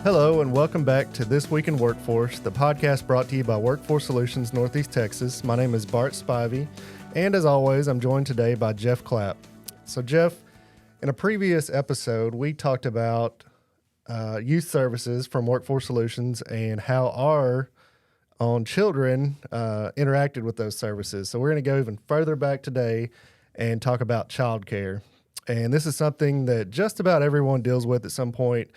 Hello, and welcome back to This Week in Workforce, the podcast brought to you by Workforce Solutions Northeast Texas. My name is Bart Spivey, and as always, I'm joined today by Jeff Clapp. So, Jeff, in a previous episode, we talked about youth services from Workforce Solutions and how our own children interacted with those services. So, we're going to go even further back today and talk about childcare. And this is something that just about everyone deals with at some point.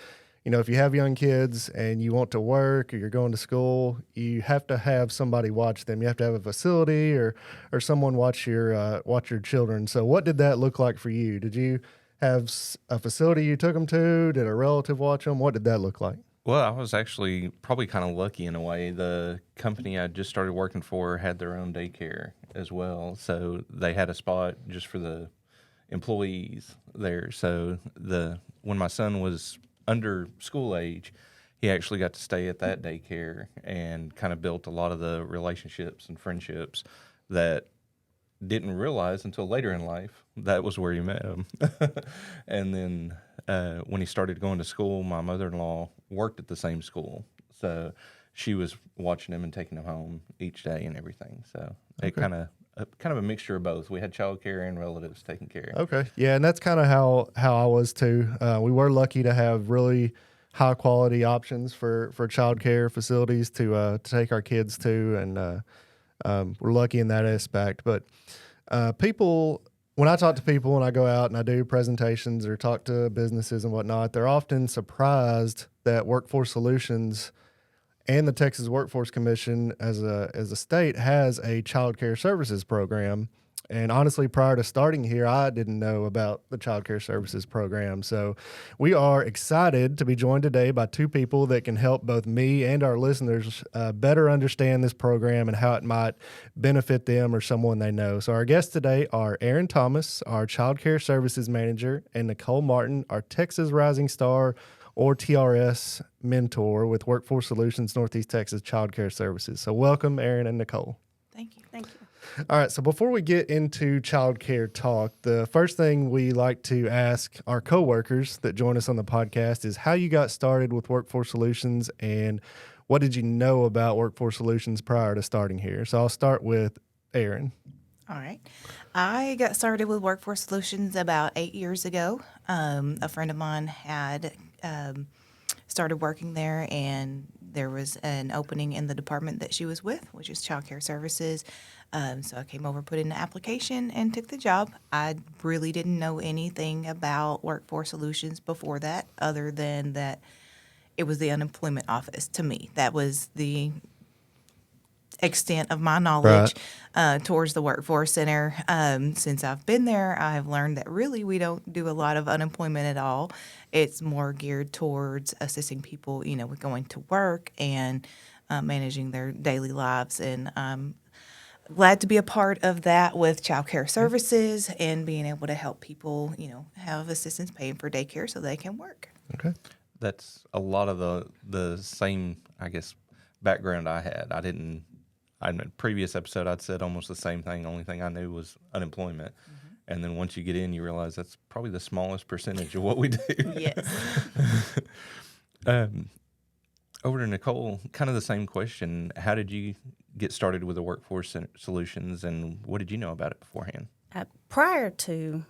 You know, if you have young kids and you want to work or you're going to school, you have to have somebody watch them. You have to have a facility or someone watch your children. So what did that look like for you? Did you have a facility you took them to? Did a relative watch them? What did that look like? Well, I was actually probably kind of lucky in a way. The company I just started working for had their own daycare as well. So they had a spot just for the employees there. So when my son was under school age, he actually got to stay at that daycare and kind of built a lot of the relationships and friendships that didn't realize until later in life that was where he met him. And then when he started going to school, my mother-in-law worked at the same school. So she was watching him and taking him home each day and everything. So it kind of a mixture of both. We had childcare and relatives taking care. Okay. Yeah, and that's kind of how I was too. We were lucky to have really high quality options for childcare facilities to take our kids to, and we're lucky in that aspect. But when I talk to people and I go out and I do presentations or talk to businesses and whatnot, they're often surprised that Workforce Solutions and the Texas Workforce Commission as a state has a child care services program. And honestly, prior to starting here, I didn't know about the child care services program. So we are excited to be joined today by two people that can help both me and our listeners better understand this program and how it might benefit them or someone they know. So our guests today are Erin Thomas, our child care services manager, and Nicole Martin, our Texas Rising Star or TRS mentor with Workforce Solutions Northeast Texas Child Care Services. So welcome, Erin and Nicole. Thank you. Thank you. All right, so before we get into child care talk, the first thing we like to ask our coworkers that join us on the podcast is how you got started with Workforce Solutions and what did you know about Workforce Solutions prior to starting here? So I'll start with Erin. All right. I got started with Workforce Solutions about 8 years ago. A friend of mine had started working there, and there was an opening in the department that she was with, which is Child Care Services. So I came over, put in an application, and took the job. I really didn't know anything about Workforce Solutions before that, other than that it was the unemployment office to me. That was the extent of my knowledge towards the Workforce Center. Since I've been there, I've learned that really we don't do a lot of unemployment at all. It's more geared towards assisting people, with going to work and managing their daily lives. And I'm glad to be a part of that with Child Care Services and being able to help people, have assistance paying for daycare so they can work. Okay. That's a lot of the same, I guess, background I had. In a previous episode, I'd said almost the same thing. Only thing I knew was unemployment. Mm-hmm. And then once you get in, you realize that's probably the smallest percentage of what we do. Yes. Over to Nicole, kind of the same question. How did you get started with the Workforce Solutions, and what did you know about it beforehand? Prior to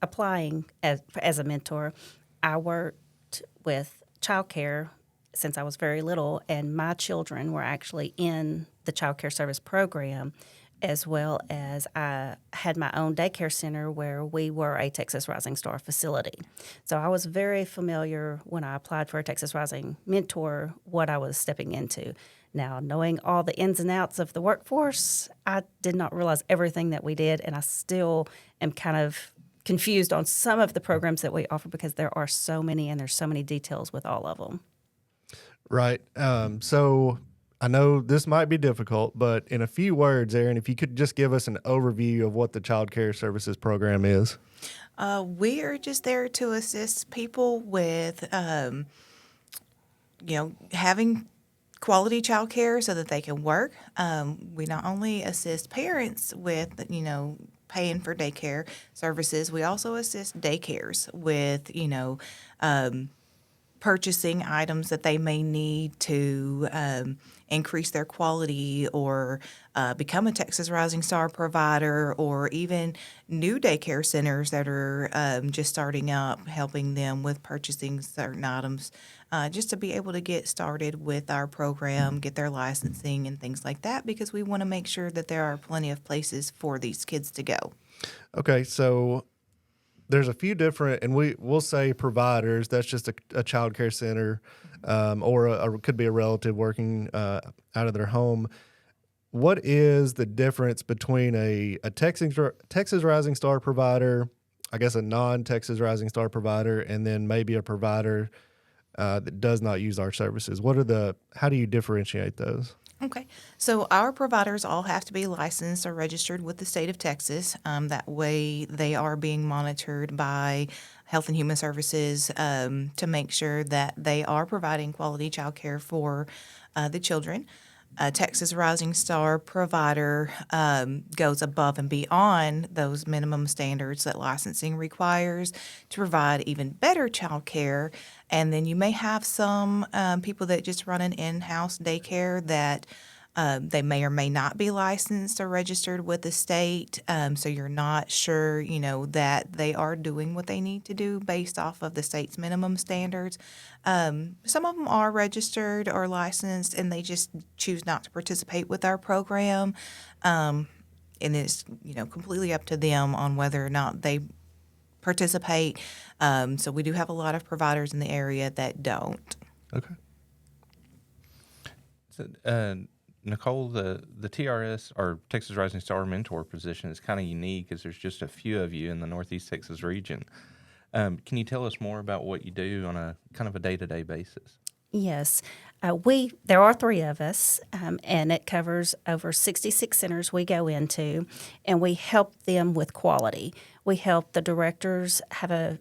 applying as a mentor, I worked with childcare since I was very little, and my children were actually in the child care service program, as well as I had my own daycare center where we were a Texas Rising Star facility. So I was very familiar when I applied for a Texas Rising mentor what I was stepping into. Now, knowing all the ins and outs of the workforce, I did not realize everything that we did, and I still am kind of confused on some of the programs that we offer because there are so many and there's so many details with all of them. Right. So I know this might be difficult, but in a few words, Erin, if you could just give us an overview of what the Child Care Services program is. We are just there to assist people with, having quality child care so that they can work. We not only assist parents with, paying for daycare services, we also assist daycares with, purchasing items that they may need to increase their quality or become a Texas Rising Star provider, or even new daycare centers that are just starting up, helping them with purchasing certain items, just to be able to get started with our program, get their licensing and things like that, because we want to make sure that there are plenty of places for these kids to go. Okay, so there's a few different, and we'll say providers. That's just a child care center, or could be a relative working out of their home. What is the difference between a Texas Rising Star provider, I guess a non-Texas Rising Star provider, and then maybe a provider that does not use our services? How do you differentiate those? Okay, so our providers all have to be licensed or registered with the state of Texas. That way, they are being monitored by Health and Human Services to make sure that they are providing quality child care for the children. A Texas Rising Star provider goes above and beyond those minimum standards that licensing requires to provide even better child care. And then you may have some people that just run an in-house daycare that they may or may not be licensed or registered with the state, so you're not sure, that they are doing what they need to do based off of the state's minimum standards. Some of them are registered or licensed, and they just choose not to participate with our program. And it's, completely up to them on whether or not they participate. So we do have a lot of providers in the area that don't. Okay. So, Nicole, the TRS or Texas Rising Star mentor position is kind of unique as there's just a few of you in the Northeast Texas region. Can you tell us more about what you do on a kind of a day-to-day basis? Yes. There are three of us, and it covers over 66 centers we go into, and we help them with quality. We help the directors have a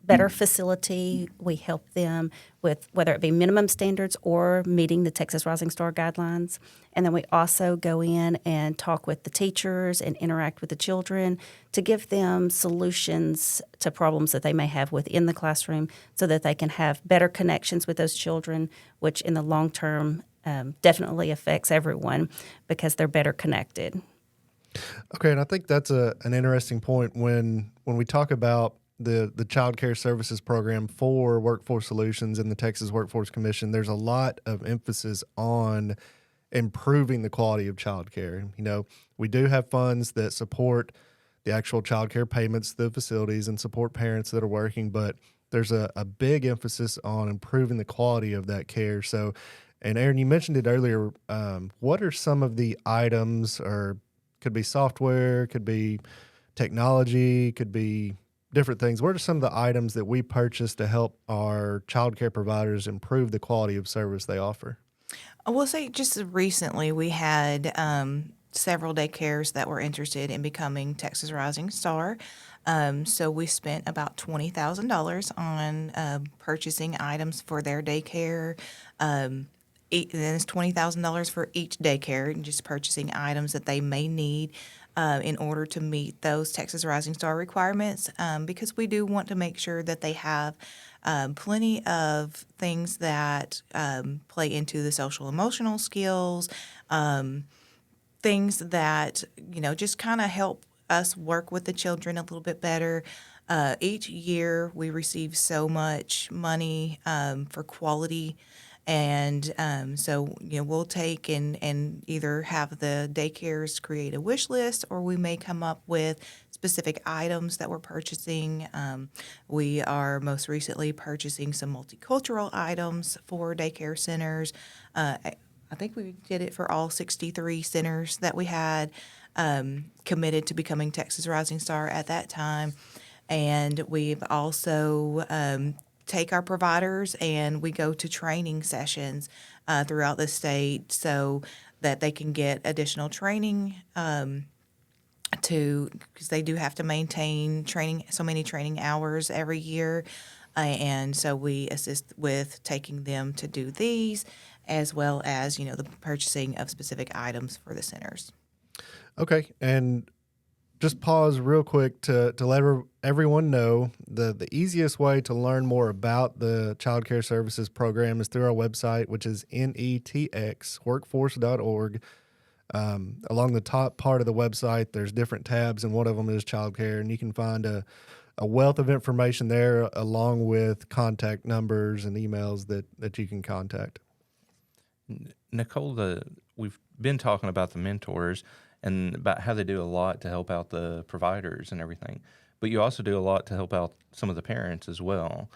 better facility. We help them with whether it be minimum standards or meeting the Texas Rising Star guidelines. And then we also go in and talk with the teachers and interact with the children to give them solutions to problems that they may have within the classroom so that they can have better connections with those children, which in the long term definitely affects everyone because they're better connected. Okay, and I think that's an interesting point when we talk about the Child Care Services program for Workforce Solutions and the Texas Workforce Commission. There's a lot of emphasis on improving the quality of child care. We do have funds that support the actual child care payments to the facilities and support parents that are working, but there's a big emphasis on improving the quality of that care. So, and Erin, you mentioned it earlier. What are some of the items, or could be software, could be technology, could be different things. What are some of the items that we purchase to help our child care providers improve the quality of service they offer? I will say just recently we had several daycares that were interested in becoming Texas Rising Star. So we spent about $20,000 on purchasing items for their daycare. And then it's $20,000 for each daycare, and just purchasing items that they may need in order to meet those Texas Rising Star requirements, because we do want to make sure that they have plenty of things that play into the social emotional skills, things that, just kind of help us work with the children a little bit better. Each year we receive so much money for quality. And so, we'll take and either have the daycares create a wish list, or we may come up with specific items that we're purchasing. We are most recently purchasing some multicultural items for daycare centers. I think we did it for all 63 centers that we had committed to becoming Texas Rising Star at that time. And we've also take our providers and we go to training sessions throughout the state so that they can get additional training because they do have to maintain so many training hours every year. And so we assist with taking them to do these, as well as, the purchasing of specific items for the centers. Okay. And just pause real quick to let everyone know the easiest way to learn more about the Child Care Services program is through our website, which is NETX, workforce.org. Along the top part of the website, there's different tabs, and one of them is child care, and you can find a wealth of information there along with contact numbers and emails that you can contact. Nicole, we've been talking about the mentors and about how they do a lot to help out the providers and everything, but you also do a lot to help out some of the parents as well.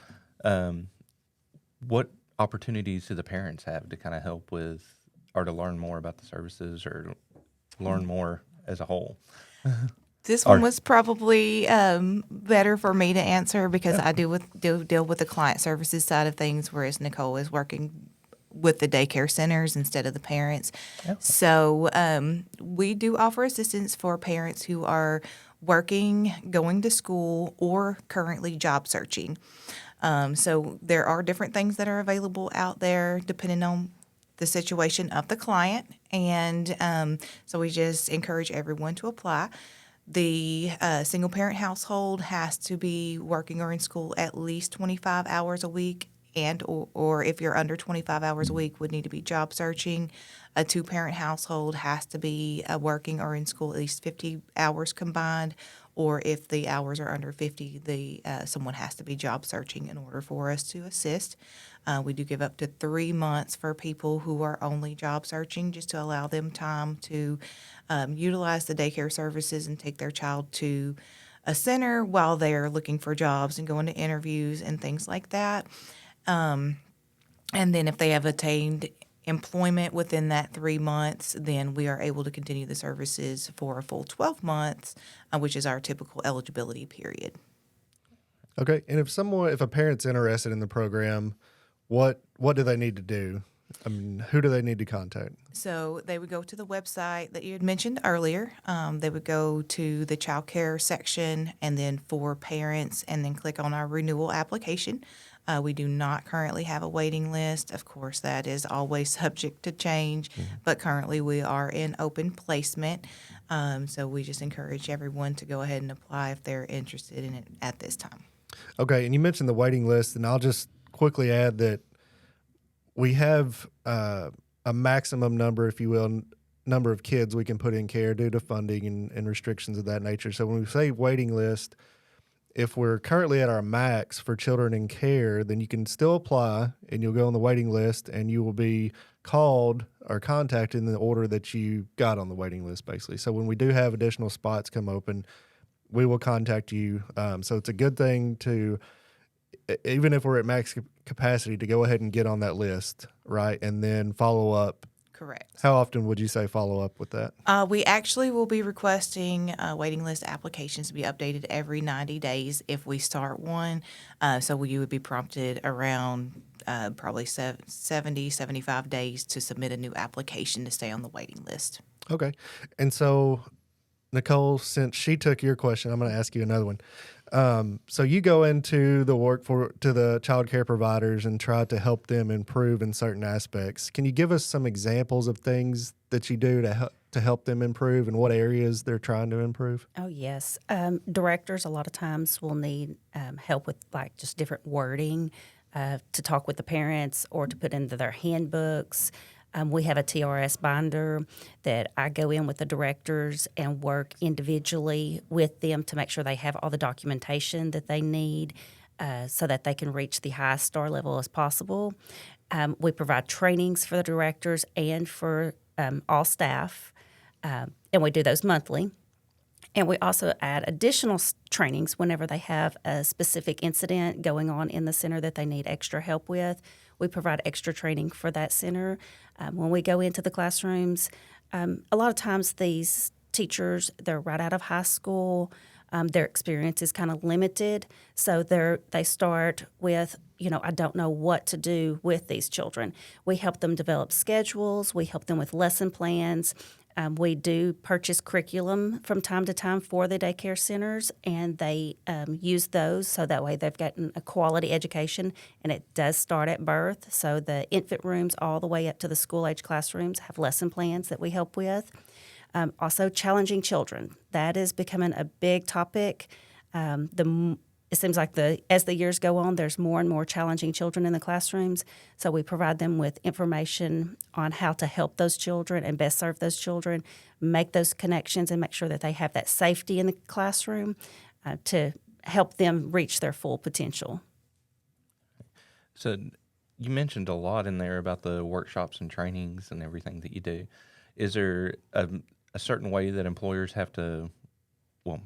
What opportunities do the parents have to kind of help with or to learn more about the services or learn more as a whole? This one was probably better for me to answer because I do deal with the client services side of things, whereas Nicole is working with the daycare centers instead of the parents. Okay. So we do offer assistance for parents who are working, going to school, or currently job searching. So there are different things that are available out there depending on the situation of the client. And so we just encourage everyone to apply. The single parent household has to be working or in school at least 25 hours a week, and or if you're under 25 hours a week, would need to be job searching. A two-parent household has to be working or in school at least 50 hours combined, or if the hours are under 50, someone has to be job searching in order for us to assist. We do give up to 3 months for people who are only job searching, just to allow them time to utilize the daycare services and take their child to a center while they're looking for jobs and going to interviews and things like that. And then if they have attained employment within that 3 months, then we are able to continue the services for a full 12 months, which is our typical eligibility period. Okay, and if a parent's interested in the program, what do they need to do? I mean, who do they need to contact? So they would go to the website that you had mentioned earlier. They would go to the child care section and then for parents and then click on our renewal application. We do not currently have a waiting list. Of course, that is always subject to change, but currently we are in open placement. So we just encourage everyone to go ahead and apply if they're interested in it at this time. Okay, and you mentioned the waiting list, and I'll just quickly add that we have a maximum number, if you will, number of kids we can put in care due to funding and restrictions of that nature. So when we say waiting list, if we're currently at our max for children in care, then you can still apply and you'll go on the waiting list and you will be called or contacted in the order that you got on the waiting list, basically. So when we do have additional spots come open, we will contact you. So it's a good thing to, even if we're at max capacity, to go ahead and get on that list, right? And then follow up. Correct. How often would you say follow up with that? We actually will be requesting waiting list applications to be updated every 90 days if we start one. So you would be prompted around probably 70, 75 days to submit a new application to stay on the waiting list. Okay. And so, Nicole, since she took your question, I'm going to ask you another one. So you go into the child care providers and try to help them improve in certain aspects. Can you give us some examples of things that you do to help them improve and what areas they're trying to improve? Oh, yes. Directors a lot of times will need help with like just different wording to talk with the parents or to put into their handbooks. We have a TRS binder that I go in with the directors and work individually with them to make sure they have all the documentation that they need so that they can reach the highest star level as possible. We provide trainings for the directors and for all staff, and we do those monthly. And we also add additional trainings whenever they have a specific incident going on in the center that they need extra help with. We provide extra training for that center. When we go into the classrooms, a lot of times these teachers, they're right out of high school. Their experience is kind of limited. So they start with, I don't know what to do with these children. We help them develop schedules. We help them with lesson plans. We do purchase curriculum from time to time for the daycare centers, and they use those so that way they've gotten a quality education, and it does start at birth. So the infant rooms all the way up to the school-age classrooms have lesson plans that we help with. Also, challenging children. That is becoming a big topic. It seems like as the years go on, there's more and more challenging children in the classrooms. So we provide them with information on how to help those children and best serve those children, make those connections, and make sure that they have that safety in the classroom to help them reach their full potential. So you mentioned a lot in there about the workshops and trainings and everything that you do. Is there a certain way that employers have to, well,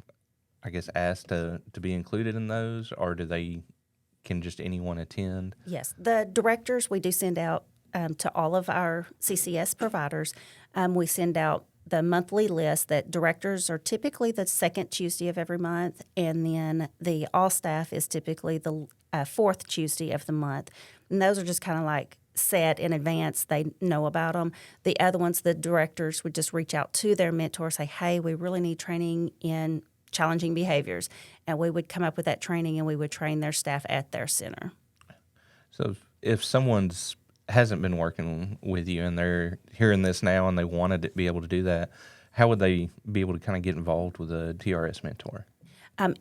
I guess, ask to be included in those, or can just anyone attend? Yes, the directors, we do send out to all of our CCS providers. We send out the monthly list that directors are typically the second Tuesday of every month, and then the all staff is typically the fourth Tuesday of the month. And those are just kind of like set in advance. They know about them. The other ones, the directors would just reach out to their mentor, say, hey, we really need training in challenging behaviors. And we would come up with that training, and we would train their staff at their center. So if someone's hasn't been working with you and they're hearing this now and they wanted to be able to do that, how would they be able to kind of get involved with a TRS mentor?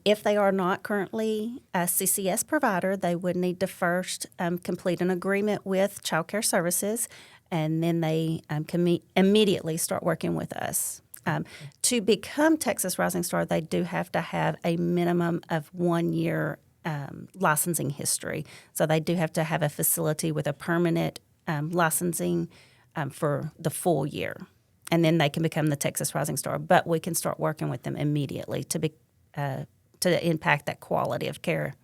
If they are not currently a CCS provider, they would need to first complete an agreement with Child Care Services, and then they can immediately start working with us. To become Texas Rising Star, they do have to have a minimum of 1 year licensing history. So they do have to have a facility with a permanent licensing for the full year. And then they can become the Texas Rising Star. But we can start working with them immediately to impact that quality of care.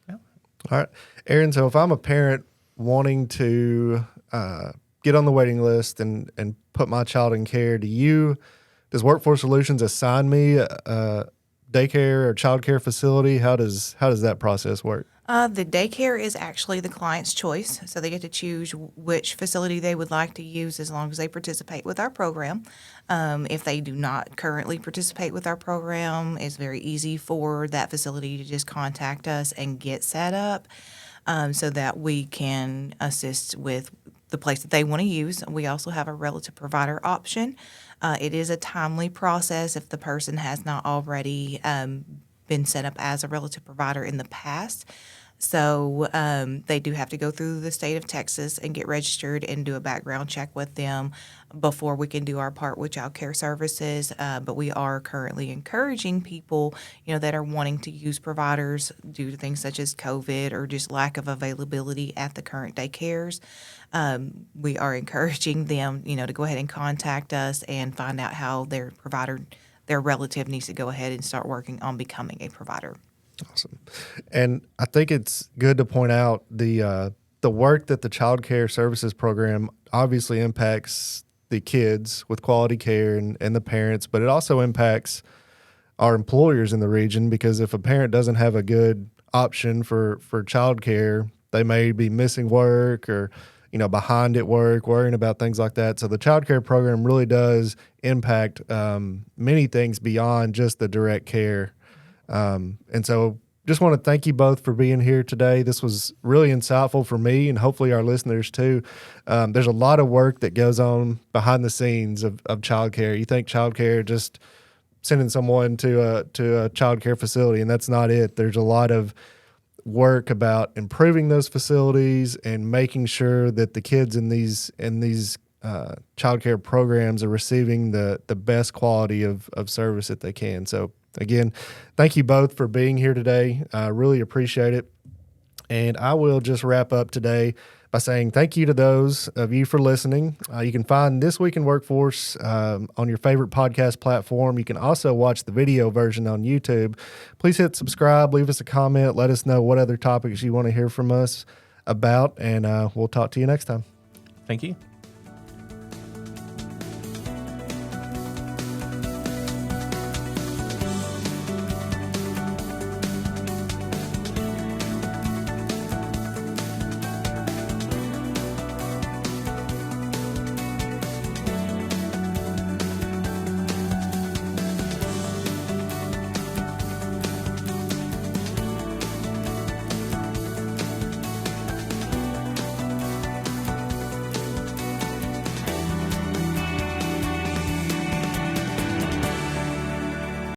All right. Erin, so if I'm a parent wanting to get on the waiting list and put my child in care, does Workforce Solutions assign me a daycare or child care facility? How does that process work? The daycare is actually the client's choice, so they get to choose which facility they would like to use as long as they participate with our program. If they do not currently participate with our program, it's very easy for that facility to just contact us and get set up so that we can assist with the place that they want to use. We also have a relative provider option. It is a timely process if the person has not already been set up as a relative provider in the past. So they do have to go through the state of Texas and get registered and do a background check with them before we can do our part with Child Care Services. But we are currently encouraging people, that are wanting to use providers due to things such as COVID or just lack of availability at the current daycares. We are encouraging them, to go ahead and contact us and find out how their relative needs to go ahead and start working on becoming a provider. Awesome. And I think it's good to point out the work that the Child Care Services program obviously impacts the kids with quality care and the parents, but it also impacts our employers in the region, because if a parent doesn't have a good option for child care, they may be missing work or behind at work, worrying about things like that. So the child care program really does impact many things beyond just the direct care. And so just want to thank you both for being here today. This was really insightful for me and hopefully our listeners too. There's a lot of work that goes on behind the scenes of childcare. You think childcare just sending someone to a childcare facility, and that's not it. There's a lot of work about improving those facilities and making sure that the kids in these childcare programs are receiving the best quality of service that they can. So again, thank you both for being here today. I really appreciate it. And I will just wrap up today by saying thank you to those of you for listening. You can find This Week in Workforce on your favorite podcast platform. You can also watch the video version on YouTube. Please hit subscribe, leave us a comment, let us know what other topics you want to hear from us about, and we'll talk to you next time. Thank you.